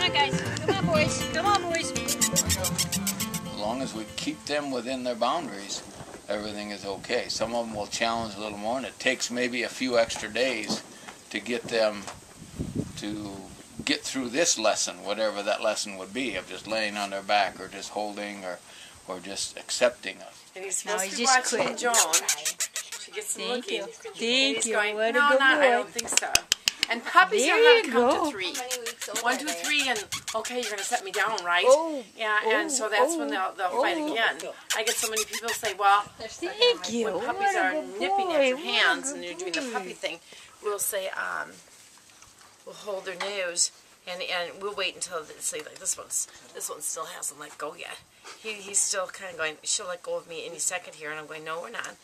on, guys. Come on, boys. Come on, boys. As long as we keep them within their boundaries, everything is okay. Some of them will challenge a little more, and it takes maybe a few extra days to get them to get through this lesson, whatever that lesson would be, of just laying on their back or just holding or just accepting us. And he's supposed to be watching Joan. She gets him looking. Thank you. Going, What a no, good not, boy. I don't think so. And puppies There know how to you count go. to 3. 1, 2, 3, and okay, you're going to set me down, right? Oh. Yeah, and so that's when they'll fight again. I get so many people say, well, Thank you. when puppies are nipping at your hands and you're doing the puppy thing, we'll say, we'll hold their nose and we'll wait until they say, like, this one still hasn't let go yet. He's still kind of going, she'll let go of me any second here, and I'm going, no, we're not.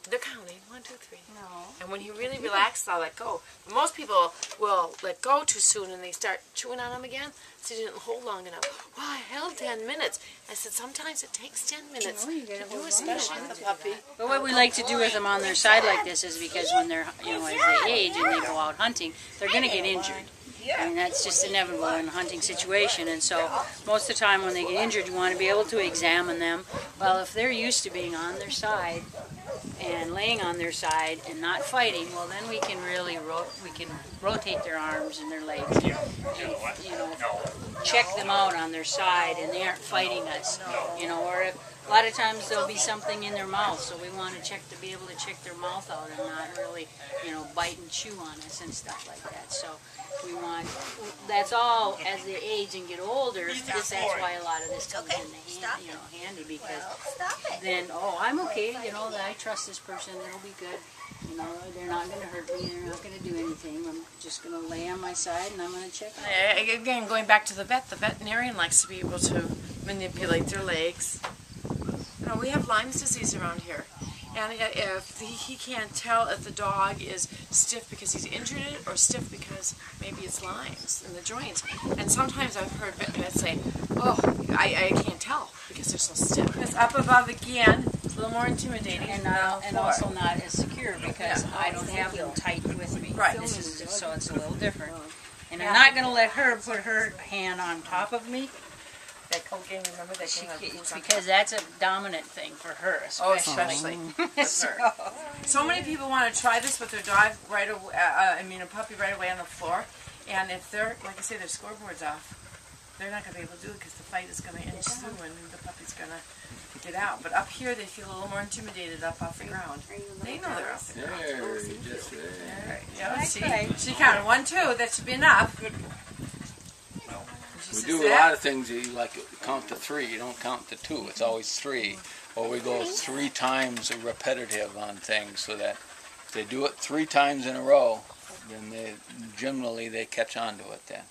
They're counting 1, 2, 3. No. And when he really relaxes, I'll let go. But most people will let go too soon and they start chewing on him again. So you didn't hold long enough. Well, I held 10 minutes. I said sometimes it takes 10 minutes to do, especially with a puppy. But what we like to do with them on their side like this is because when they're, you know, as they age and they go out hunting, they're going to get injured. I mean, that's just inevitable in a hunting situation, and so most of the time when they get injured, you want to be able to examine them. Well, if they're used to being on their side and laying on their side and not fighting, well, then we can really rotate their arms and their legs, and, you know, check them out on their side, and they aren't fighting us, you know. Or if, a lot of times there'll be something in their mouth, so we want to check to be able to check their mouth out and not really, you know, bite and chew on us and stuff like that. So we want, that's all as they age and get older. That's why a lot of this comes in the hand, you know, handy, because then, oh, I'm okay, you know, that I trust this person, it'll be good. You know, they're not going to hurt me, they're not going to do anything. I'm just going to lay on my side and I'm going to check out. Again, going back to the veterinarian likes to be able to manipulate their legs. You know, we have Lyme's disease around here. And if he can't tell if the dog is stiff because he's injured it or stiff because maybe it's Lyme's in the joints. And sometimes I've heard vets say, oh, I can't tell because they're so stiff. It's up above again, it's a little more intimidating. And also not as secure because I don't have them tight with me. Right. This is just, so it's a little different. And I'm not going to let her put her hand on top of me. That cold game, remember that game? Because that's a dominant thing for her, especially. Oh, especially. So many people want to try this with their dog right away, a puppy right away on the floor. And if they're, like I say, their scoreboard's off, they're not going to be able to do it because the fight is going to inch through and the puppy's going to get out. But up here, they feel a little more intimidated up off the ground. They know they're off the ground. There, just there. Yeah, she counted 1, 2. That should be enough. We do a lot of things, you like count to 3, you don't count to 2, it's always 3. Or we go 3 times repetitive on things, so that if they do it 3 times in a row, then generally they catch on to it then.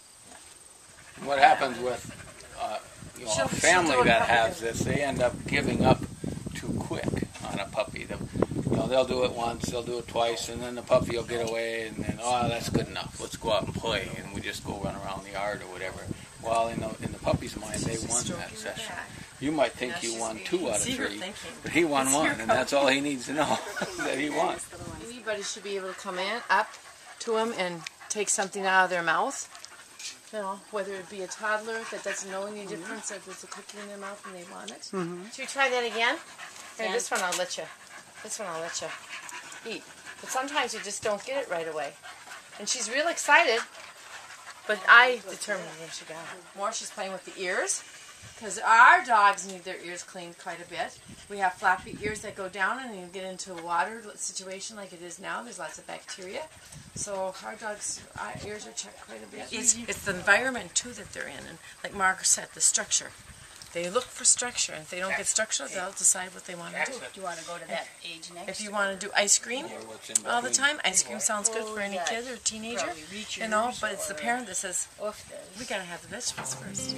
And what happens with you know, a family that has this, they end up giving up too quick on a puppy. You know, they'll do it once, they'll do it twice, and then the puppy will get away, and then, oh, that's good enough, let's go out and play, and we just go run around the yard or whatever. Well, in the puppy's mind, they won that session. You might think you won 2 out of 3, but he won 1, and that's all he needs to know, that he won. Anybody should be able to come in, up to him and take something out of their mouth. You know, whether it be a toddler that doesn't know any difference if there's a cookie in their mouth and they want it. Should we try that again? Here, this one I'll let you. This one I'll let you eat. But sometimes you just don't get it right away. And she's real excited. But I determined when she got it. More, she's playing with the ears, because our dogs need their ears cleaned quite a bit. We have floppy ears that go down, and you get into a water situation like it is now. There's lots of bacteria. So our dogs' ears are checked quite a bit. It's the environment, too, that they're in. And like Margaret said, the structure. They look for structure, and if they don't get structure, they'll decide what they want to do. Do you want to go to that age next? If you want to do ice cream all the time, ice cream sounds good for any kid or teenager, you know, but it's the parent that says, we got to have the vegetables first.